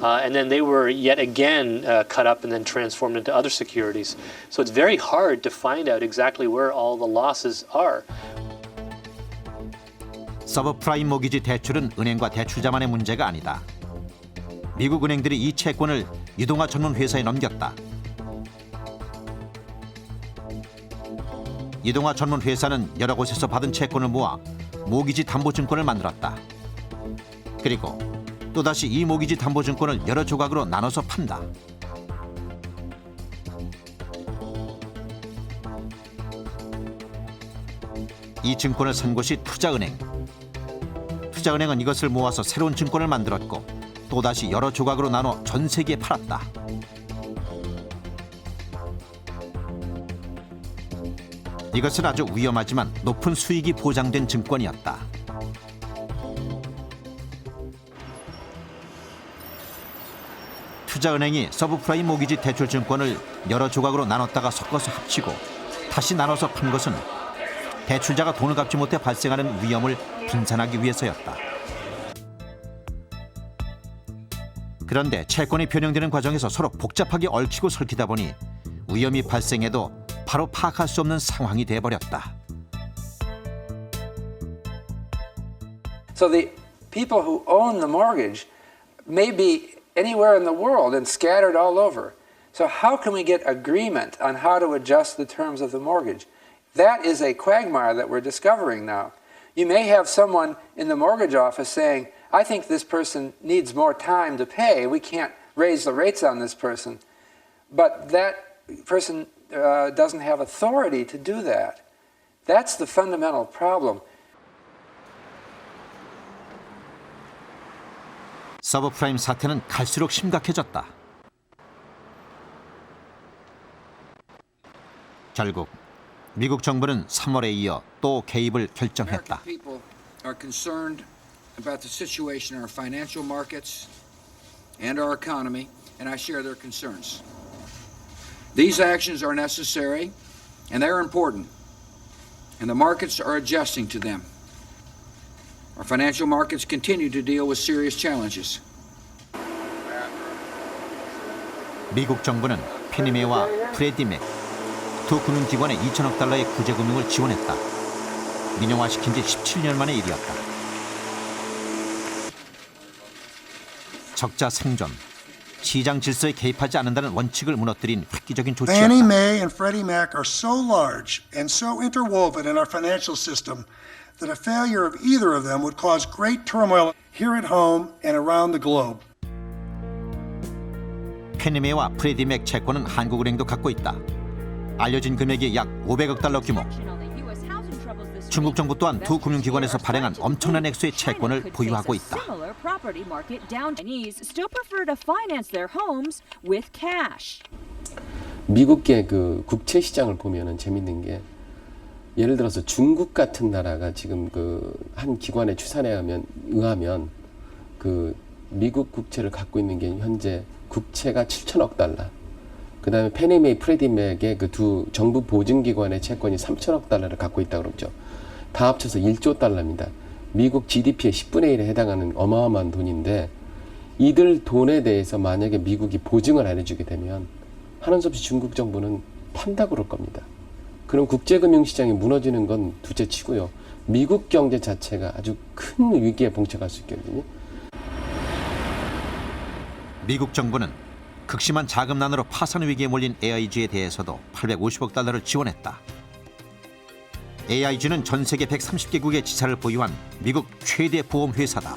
And then they were yet again cut up and then transformed into other securities. So it's very hard to find out exactly where all the losses are. 서브프라임 모기지 대출은 은행과 대출자만의 문제가 아니다. 미국 은행들이 이 채권을 유동화 전문 회사에 넘겼다. 유동화 전문 회사는 여러 곳에서 받은 채권을 모아 모기지 담보증권을 만들었다. 그리고 또다시 이 모기지 담보증권을 여러 조각으로 나눠서 판다. 이 증권을 산 곳이 투자은행. 투자은행은 이것을 모아서 새로운 증권을 만들었고 또다시 여러 조각으로 나눠 전 세계에 팔았다. 이것은 아주 위험하지만 높은 수익이 보장된 증권이었다. 투자은행이 서브프라임 모기지 대출증권을 여러 조각으로 나눴다가 섞어서 합치고 다시 나눠서 판 것은 대출자가 돈을 갚지 못해 발생하는 위험을 분산하기 위해서였다. 그런데 채권이 변형되는 과정에서 서로 복잡하게 얽히고 설키다 보니 위험이 발생해도 바로 파악할 수 없는 상황이 돼버렸다. So the people who own the mortgage may be anywhere in the world and scattered all over. So how can we get agreement on how to adjust the terms of the mortgage? That is a quagmire that we're discovering now. You may have someone in the mortgage office saying, I think this person needs more time to pay. We can't raise the rates on this person. But that person doesn't have authority to do that. That's the fundamental problem. 서브프라임 사태는 갈수록 심각해졌다. 결국 미국 정부는 3월에 이어 또 개입을 결정했다. People are concerned about the situation in our financial markets and our economy, and I share their concerns. These actions are necessary and they're important, and the markets are adjusting to them. Our financial markets continue to deal with serious challenges. 미국 정부는 페니메와 프레디맥 두 금융기관에 2천억 달러의 구제금융을 지원했다. 민영화시킨 지 17년 만의 일이었다. 적자 생존, 시장 질서에 개입하지 않는다는 원칙을 무너뜨린 획기적인 조치였다. Fannie Mae and Freddie Mac are so large and so interwoven in our financial system that a failure of either of them would cause great turmoil here at home and around the globe. 페니메와 프레디맥 채권은 한국은행도 갖고 있다. 알려진 금액이 약 500억 달러 규모. 중국 정부 또한 두 금융기관에서 발행한 엄청난 액수의 채권을 보유하고 있다. 미국의 그 국채 시장을 보면은 재밌는 게 예를 들어서 중국 같은 나라가 지금 그 한 기관의 추산에 의하면 그 미국 국채를 갖고 있는 게 현재 국채가 7천억 달러. 그다음에 페니메이, 프레디맥의 그 두 정부 보증기관의 채권이 3천억 달러를 갖고 있다고 그러죠. 다 합쳐서 1조 달러입니다. 미국 GDP의 10분의 1에 해당하는 어마어마한 돈인데 이들 돈에 대해서 만약에 미국이 보증을 안 해주게 되면 하는 수 없이 중국 정부는 판다고 그럴 겁니다. 그럼 국제금융시장이 무너지는 건 둘째치고요. 미국 경제 자체가 아주 큰 위기에 봉착할 수 있거든요. 미국 정부는 극심한 자금난으로 파산 위기에 몰린 AIG에 대해서도 850억 달러를 지원했다. AIG는 전 세계 130개국의 지사를 보유한 미국 최대 보험 회사다.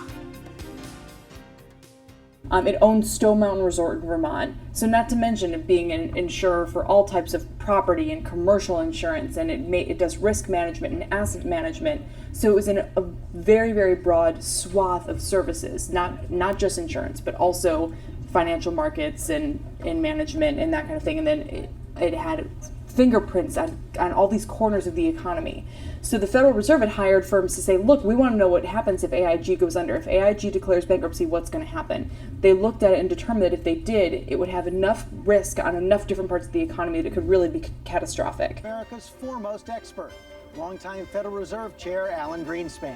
It owns Stowe Mountain Resort in Vermont. So not to mention it being an insurer for all types of property and commercial insurance, and it does risk management and asset management. So it was in a very, very broad swath of services, not just insurance, but also financial markets and management and that kind of thing. And then it had fingerprints on all these corners of the economy. So the Federal Reserve had hired firms to say, look, we want to know what happens if AIG goes under. If AIG declares bankruptcy, what's going to happen? They looked at it and determined that if they did, it would have enough risk on enough different parts of the economy that it could really be catastrophic. America's foremost expert, longtime Federal Reserve Chair Alan Greenspan.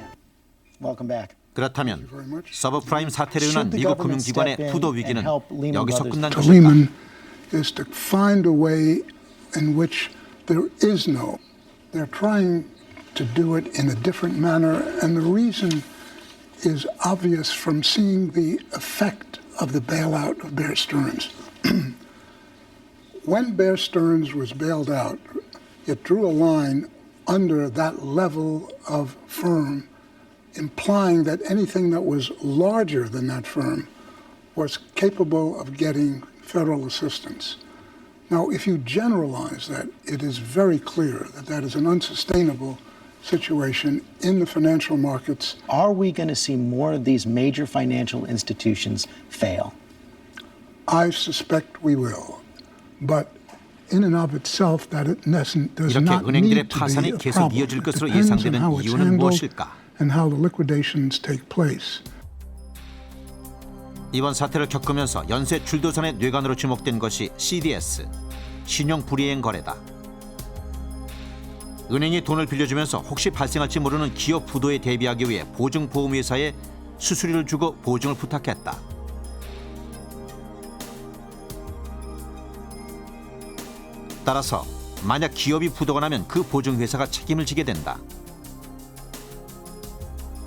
Welcome back. 그렇다면 서브프라임 사태로 인한 미국 금융기관의 부도 위기는 여기서 끝난 to 것일까? Lehman is to find a way in which there is no. They're trying to do it in a different manner, and the reason is obvious from seeing the effect of the bailout of Bear Stearns. When Bear Stearns was bailed out, it drew a line under that level of firm, implying that anything that was larger than that firm was capable of getting federal assistance. Now, if you generalize that, it is very clear that that is an unsustainable situation in the financial markets. Are we going to see more of these major financial institutions fail? I suspect we will. But in and of itself, that it does 이렇게 not 은행들의 need to be 파산이 a 계속 problem. 이어질 It 것으로 depends on 예상되는 how it's 이유는 handled 무엇일까? and how the liquidations take place. 이번 사태를 겪으면서 연쇄 줄도산의 뇌관으로 지목된 것이 CDS, 신용 불이행 거래다. 은행이 돈을 빌려주면서 혹시 발생할지 모르는 기업 부도에 대비하기 위해 보증보험회사에 수수료를 주고 보증을 부탁했다. 따라서 만약 기업이 부도가 나면 그 보증회사가 책임을 지게 된다.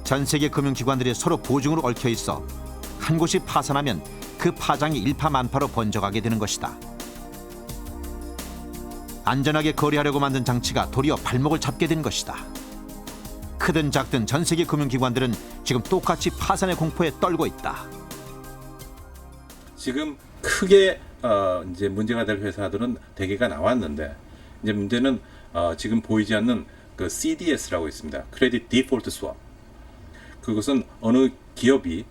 전 세계 금융기관들이 서로 보증으로 얽혀 있어 한 곳이 파산하면 그 파장이 일파만파로 번져가게 되는 것이다. 안전하게 거래하려고 만든 장치가 도리어 발목을 잡게 된 것이다. 크든 작든 전 세계 금융기관들은 지금 똑같이 파산의 공포에 떨고 있다. 지금 크게 이제 문제가 될 회사들은 대개가 나왔는데 이제 문제는 지금 보이지 않는 그 CDS라고 있습니다. 크레딧 디폴트 스왑. 그것은 어느 기업이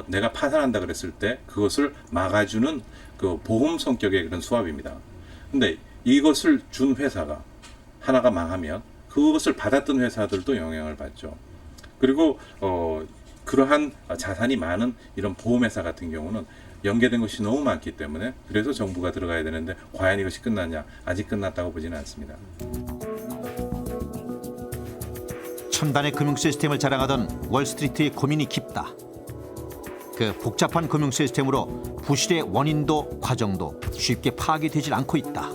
내가 파산한다 그랬을 때 그것을 막아주는 그 보험 성격의 그런 수합입니다. 근데 이것을 준 회사가 하나가 망하면 그것을 받았던 회사들도 영향을 받죠. 그리고 그러한 자산이 많은 이런 보험회사 같은 경우는 연계된 것이 너무 많기 때문에 그래서 정부가 들어가야 되는데 과연 이것이 끝났냐? 아직 끝났다고 보지는 않습니다. 첨단의 금융 시스템을 자랑하던 월스트리트의 고민이 깊다. 그 복잡한 금융 시스템으로 부실의 원인도 과정도 쉽게 파악이 되질 않고 있다.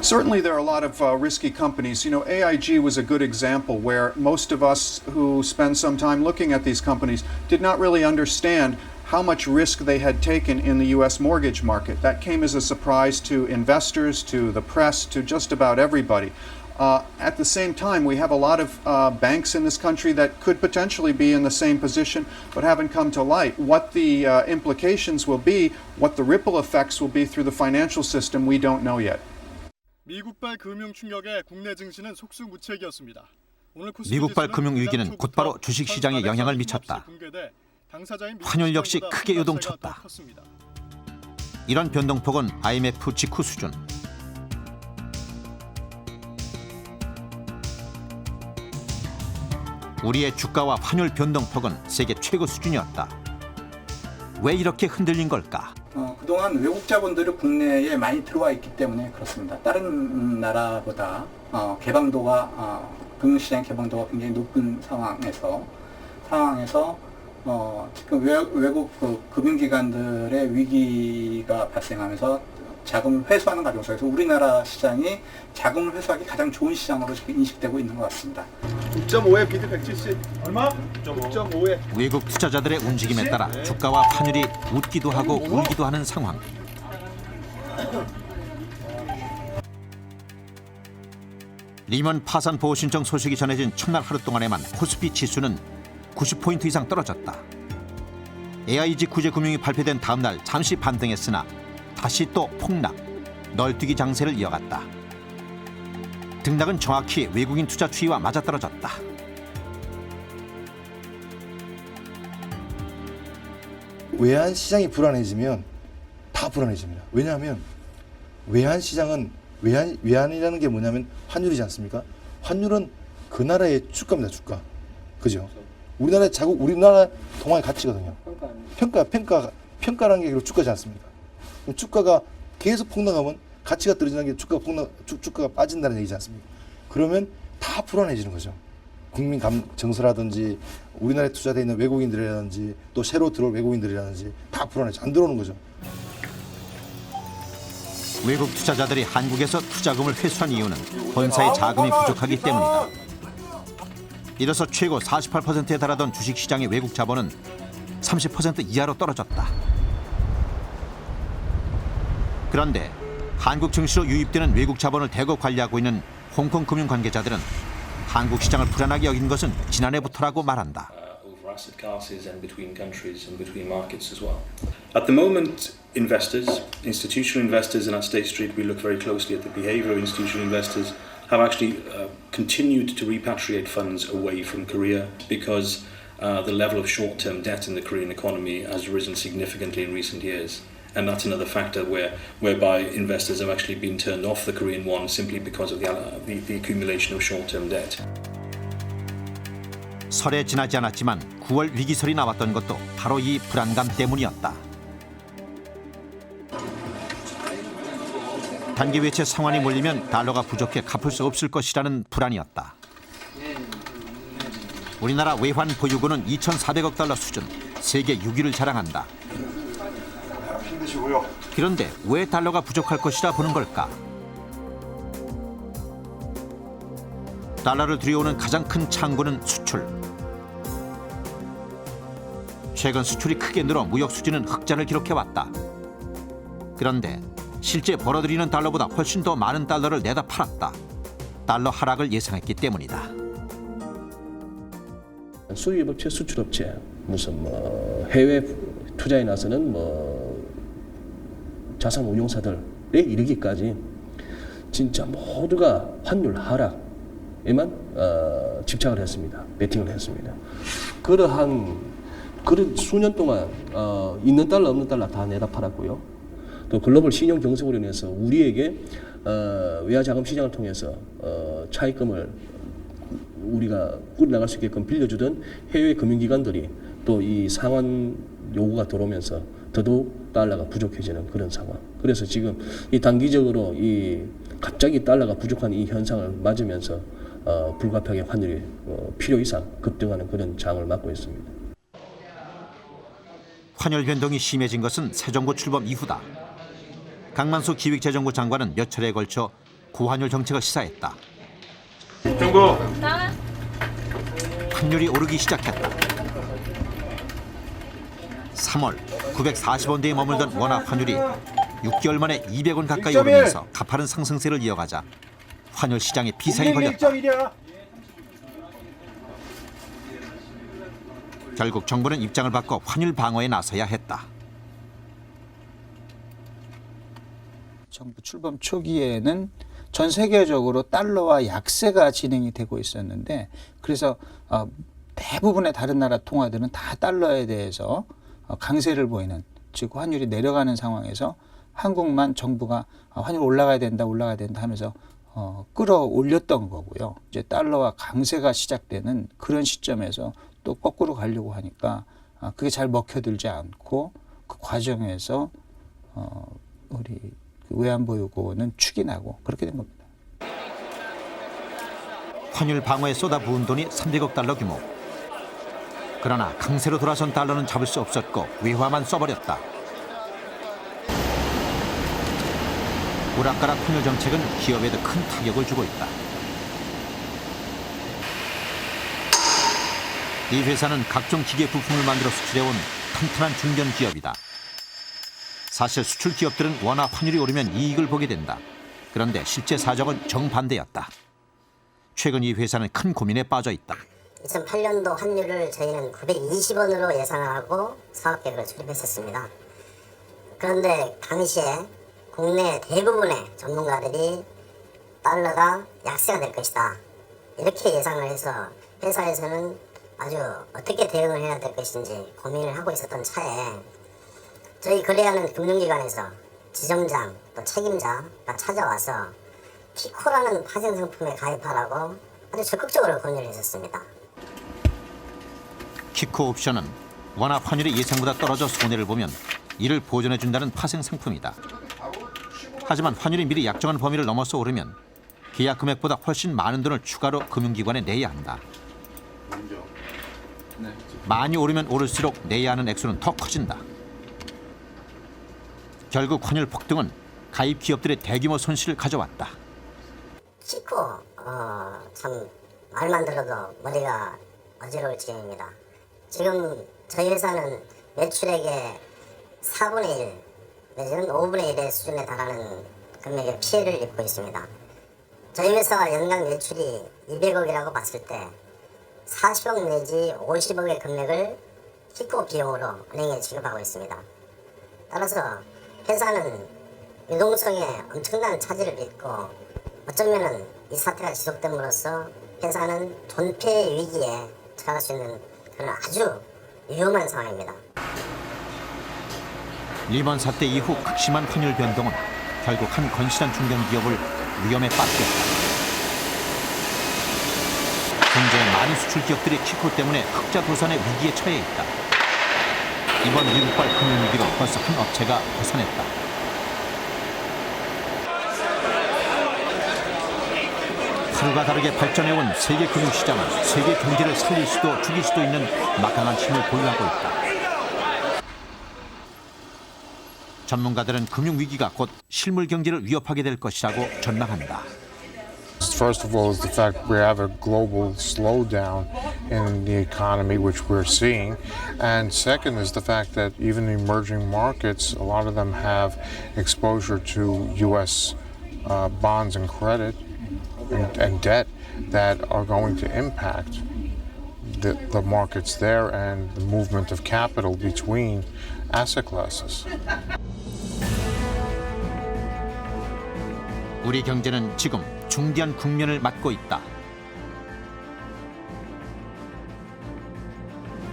Certainly there are a lot of risky companies. You know, AIG was a good example where most of us who spend some time looking at these companies did not really understand how much risk they had taken in the U.S. mortgage market. That came as a surprise to investors, to the press, to just about everybody. At the same time, we have a lot of banks in this country that could potentially be in the same position but haven't come to light. What the implications will be, what the ripple effects will be through the financial system, we don't know yet. 미국발 금융 충격에 국내 증시는 속수무책이었습니다. 미국발 금융 위기는 곧바로 주식시장에 영향을 미쳤다. 환율 역시 크게 요동쳤다. 이런 변동폭은 IMF 직후 수준. 우리의 주가와 환율 변동폭은 세계 최고 수준이었다. 왜 이렇게 흔들린 걸까? 그동안 외국 자본들이 국내에 많이 들어와 있기 때문에 그렇습니다. 다른 나라보다 개방도가 금융시장 개방도가 굉장히 높은 상황에서 지금 외국 금융기관들의 위기가 발생하면서 자금을 회수하는 과정 속에서 우리나라 시장이 자금을 회수하기 가장 좋은 시장으로 지금 인식되고 있는 것 같습니다. 6.5에 비드 170 얼마? 6.5에 외국 투자자들의 움직임에 따라 주가와 환율이 웃기도 하고 울기도 하는 상황. 리먼 파산 보호 신청 소식이 전해진 첫날 하루 동안에만 코스피 지수는 90포인트 이상 떨어졌다. AIG 구제금융이 발표된 다음 날 잠시 반등했으나 다시 또 폭락, 널뛰기 장세를 이어갔다. 등락은 정확히 외국인 투자 추이와 맞아떨어졌다. 외환 시장이 불안해지면 다 불안해집니다. 왜냐하면 외환 시장은 외환이라는 게 뭐냐면 환율이지 않습니까? 환율은 그 나라의 주가입니다. 주가. 그죠? 우리나라 동화의 가치거든요. 평가라는 게 결국 주가지 않습니까? 주가가 계속 폭락하면 가치가 떨어지는 게 주가가 빠진다는 얘기지 않습니까? 그러면 다 불안해지는 거죠. 국민 정서라든지 우리나라에 투자되어 있는 외국인들이라든지 또 새로 들어올 외국인들이라든지 다 불안해져 안 들어오는 거죠. 외국 투자자들이 한국에서 투자금을 회수한 이유는 본사의 자금이 부족하기 때문이다. 이로써 최고 48%에 달하던 주식시장의 외국 자본은 30% 이하로 떨어졌다. 그런데 한국 증시로 유입되는 외국 자본을 대거 관리하고 있는 홍콩 금융 관계자들은 한국 시장을 불안하게 여긴 것은 지난해부터라고 말한다. Asset classes and between countries and between markets as well. At the moment, investors, institutional investors in our State Street, we look very closely at the behavior of institutional investors, have actually continued to repatriate funds away from Korea because the level of short-term debt in the Korean economy has risen significantly in recent years. And that's another factor whereby investors have actually been turned off the Korean won simply because of the accumulation of short-term debt. 설에 지나지 않았지만 9월 위기설이 나왔던 것도 바로 이 불안감 때문이었다. 단기 외채 상환이 몰리면 달러가 부족해 갚을 수 없을 것이라는 불안이었다. 우리나라 외환 보유고는 2,400억 달러 수준, 세계 6위를 자랑한다. 그런데 왜 달러가 부족할 것이라 보는 걸까? 달러를 들여오는 가장 큰 창구는 수출. 최근 수출이 크게 늘어 무역 수지는 흑자를 기록해왔다. 그런데 실제 벌어들이는 달러보다 훨씬 더 많은 달러를 내다 팔았다. 달러 하락을 예상했기 때문이다. 수입업체, 수출업체, 무슨 해외 투자에 나서는 자산 운용사들에 이르기까지 진짜 모두가 환율 하락에만 집착을 했습니다. 베팅을 했습니다. 그런 수년 동안 있는 달러 없는 달러 다 내다 팔았고요. 또 글로벌 신용 경색으로 인해서 우리에게 외화 자금 시장을 통해서 차입금을 우리가 꾸려나갈 수 있게끔 빌려주던 해외 금융기관들이 또 이 상환 요구가 들어오면서 더더욱 달러가 부족해지는 그런 상황. 그래서 지금 이 단기적으로 이 갑자기 달러가 부족한 이 현상을 맞으면서 불가피하게 환율이 필요 이상 급등하는 그런 장을 맞고 있습니다. 환율 변동이 심해진 것은 새 정부 출범 이후다. 강만수 기획재정부 장관은 몇 차례에 걸쳐 고환율 정책을 시사했다. 정부. 환율이 오르기 시작했다. 3월 940원대에 머물던 원화 환율이 6개월 만에 200원 가까이 오르면서 가파른 상승세를 이어가자 환율 시장에 비상이 걸렸다. 결국 정부는 입장을 바꿔 환율 방어에 나서야 했다. 정부 출범 초기에는 전 세계적으로 달러와 약세가 진행이 되고 있었는데 그래서 대부분의 다른 나라 통화들은 다 달러에 대해서 강세를 보이는 즉 환율이 내려가는 상황에서 한국만 정부가 환율 올라가야 된다 하면서 끌어올렸던 거고요. 이제 달러와 강세가 시작되는 그런 시점에서 또 거꾸로 가려고 하니까 그게 잘 먹혀들지 않고 그 과정에서 우리 외환보유고는 축이 나고 그렇게 된 겁니다. 환율 방어에 쏟아부은 돈이 300억 달러 규모. 그러나 강세로 돌아선 달러는 잡을 수 없었고 외화만 써버렸다. 오락가락 환율 정책은 기업에도 큰 타격을 주고 있다. 이 회사는 각종 기계 부품을 만들어 수출해온 튼튼한 중견 기업이다. 사실 수출 기업들은 원화 환율이 오르면 이익을 보게 된다. 그런데 실제 사정은 정반대였다. 최근 이 회사는 큰 고민에 빠져 있다. 2008년도 환율을 저희는 920원으로 예상하고 사업계획을 수립했었습니다. 그런데 당시에 국내 대부분의 전문가들이 달러가 약세가 될 것이다. 이렇게 예상을 해서 회사에서는 아주 어떻게 대응을 해야 될 것인지 고민을 하고 있었던 차에 저희 거래하는 금융기관에서 지점장 또 책임자가 찾아와서 키코라는 파생 상품에 가입하라고 아주 적극적으로 권유를 했었습니다. 키코 옵션은 원화 환율이 예상보다 떨어져 손해를 보면 이를 보전해준다는 파생 상품이다. 하지만 환율이 미리 약정한 범위를 넘어서 오르면 계약 금액보다 훨씬 많은 돈을 추가로 금융기관에 내야 한다. 많이 오르면 오를수록 내야 하는 액수는 더 커진다. 결국 환율 폭등은 가입 기업들의 대규모 손실을 가져왔다. 키코 참 말만 들어도 머리가 어지러울 지경입니다. 지금 저희 회사는 매출액의 4분의 1 내지는 5분의 1의 수준에 달하는 금액의 피해를 입고 있습니다. 저희 회사가 연간 매출이 200억이라고 봤을 때 40억 내지 50억의 금액을 키코 비용으로 은행에 지급하고 있습니다. 따라서 회사는 유동성에 엄청난 차질을 빚고 어쩌면 이 사태가 지속됨으로써 회사는 존폐 위기에 처할 수 있는 그런 아주 위험한 상황입니다. 리먼 사태 이후 극심한 환율 변동은 결국 한 건실한 중견기업을 위험에 빠뜨렸다. 현재 많은 수출 기업들이 키코 때문에 흑자 도산의 위기에 처해 있다. 이번 미국발 금융위기로 벌써 한 업체가 도산했다. 하루가 다르게 발전해온 세계 금융시장은 세계 경제를 살릴 수도 죽일 수도 있는 막강한 힘을 보유하고 있다. 전문가들은 금융위기가 곧 실물 경제를 위협하게 될 것이라고 전망한다. First of all is the fact we have a global slowdown in the economy, which we're seeing. And second is the fact that even the emerging markets, a lot of them have exposure to U.S. Bonds and credit and debt that are going to impact the markets there and the movement of capital between asset classes. 우리 경제는 지금 중대한 국면을 맞고 있다.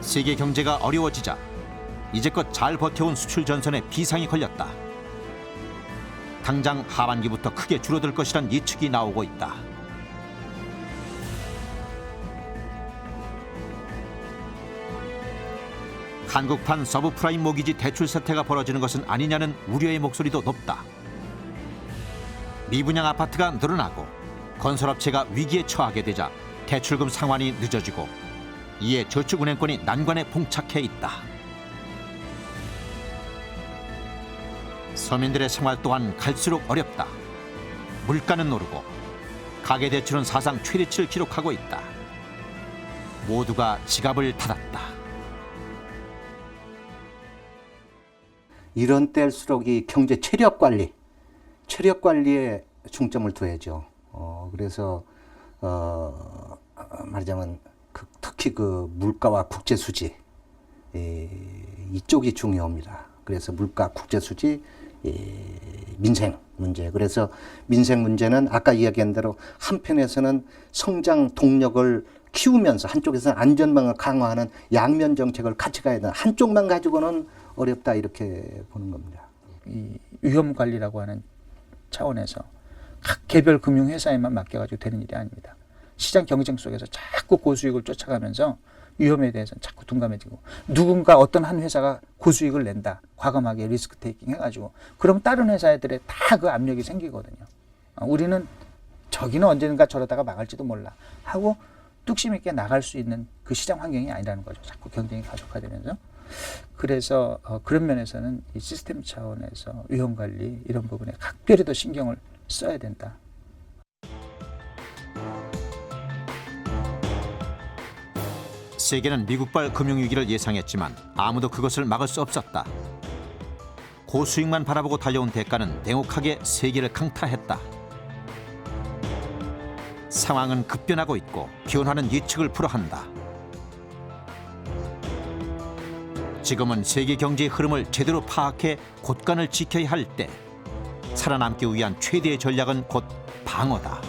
세계 경제가 어려워지자 이제껏 잘 버텨온 수출 전선에 비상이 걸렸다. 당장 하반기부터 크게 줄어들 것이란 예측이 나오고 있다. 한국판 서브프라임 모기지 대출 사태가 벌어지는 것은 아니냐는 우려의 목소리도 높다. 미분양 아파트가 늘어나고 건설업체가 위기에 처하게 되자 대출금 상환이 늦어지고 이에 저축은행권이 난관에 봉착해 있다. 서민들의 생활 또한 갈수록 어렵다. 물가는 오르고 가계대출은 사상 최대치를 기록하고 있다. 모두가 지갑을 닫았다. 이런 때일수록 이 경제 체력 관리에 중점을 둬야죠. 그래서 말하자면 특히 그 물가와 국제 수지 이쪽이 중요합니다. 그래서 물가, 국제 수지, 민생 문제. 그래서 민생 문제는 아까 이야기한 대로 한편에서는 성장 동력을 키우면서 한쪽에서는 안전망을 강화하는 양면 정책을 같이 가야 된다. 한쪽만 가지고는 어렵다 이렇게 보는 겁니다. 이 위험 관리라고 하는 차원에서 각 개별 금융회사에만 맡겨가지고 되는 일이 아닙니다. 시장 경쟁 속에서 자꾸 고수익을 쫓아가면서 위험에 대해서는 자꾸 둔감해지고 누군가 어떤 한 회사가 고수익을 낸다. 과감하게 리스크 테이킹 해가지고 그럼 다른 회사들에 다 그 압력이 생기거든요. 우리는 저기는 언젠가 저러다가 망할지도 몰라 하고 뚝심 있게 나갈 수 있는 그 시장 환경이 아니라는 거죠. 자꾸 경쟁이 가속화되면서. 그래서 그런 면에서는 이 시스템 차원에서 위험 관리 이런 부분에 각별히 더 신경을 써야 된다. 세계는 미국발 금융위기를 예상했지만 아무도 그것을 막을 수 없었다. 고수익만 바라보고 달려온 대가는 냉혹하게 세계를 강타했다. 상황은 급변하고 있고 변화는 예측을 불허한다. 지금은 세계 경제의 흐름을 제대로 파악해 곳간을 지켜야 할 때 살아남기 위한 최대의 전략은 곧 방어다.